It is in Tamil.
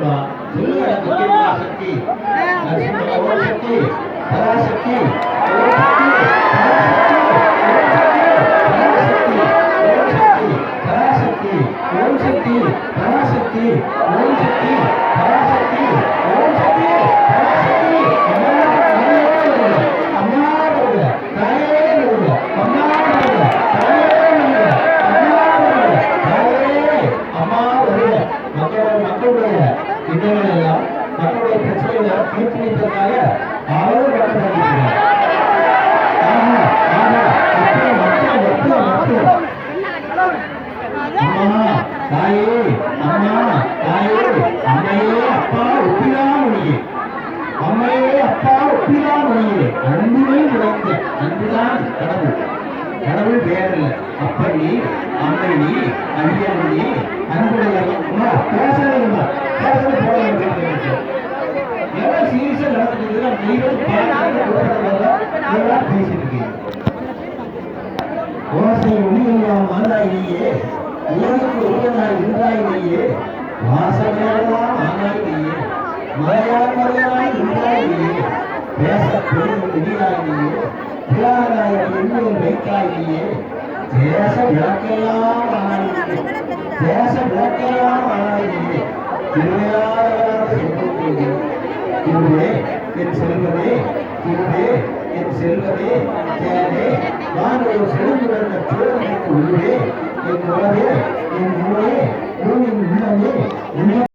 சொல்லுவா சொல்லுங்க முக்கியமா சக்தி நரசிம்ம ஓம் சக்தி பராசக்தி ஓம் சக்தி ஓம் சக்தி பராசக்தி ஓம் சக்தி பராசக்தி ஓம் சக்தி பராசக்தி அம்மா வருக தாயே வருக அம்மா வருக தாயே வருக அம்மா வருக மக்களுடைய இடங்கள் எல்லாம் மக்களுடைய பிரச்சனைகளை தீர்த்து வைப்பதற்காக அவர் வளர்க்கிறார். அம்மா தாயே அம்மா தாயே அம்மையே அப்பா ஒப்பிலாமொழியே அம்மையே அப்பா ஒப்பிலாமொழியே அன்புமே உழைந்த அன்புதான் கடவுள். கடவுள் வேறல்ல. அப்ப நீ அம்மை நீ அழியன் நீ அன்புடைய பேசணுமா பேசணும் போட எவ்வளவு சீரியஸா நடந்துட்டு பேசிட்டு இருக்கீங்க. ஓசை ஒளியெல்லாம் ஆனாயிலேயே உலகுக்கு ஒருவனாய் இருந்தாயிலேயே வாசகெல்லாம் ஆனாயிலேயே மலையாய் இருந்தாயிலேயே பேச பெரும் வெளியாயிலேயே புலாராய எண்ணில் வைக்காயிலேயே தேச விளக்கெல்லாம் ஆனாயிலேயே தேச விளக்கெல்லாம் ஆனாயிலேயே திருவையாளராக சொல்லுங்கள். திருவே என் செல்வதே திருவே என் செல்வதே தேனே நான் ஒரு செழுந்துடன் சோழனுக்கு உள்ளே என் உறவே என் உறவே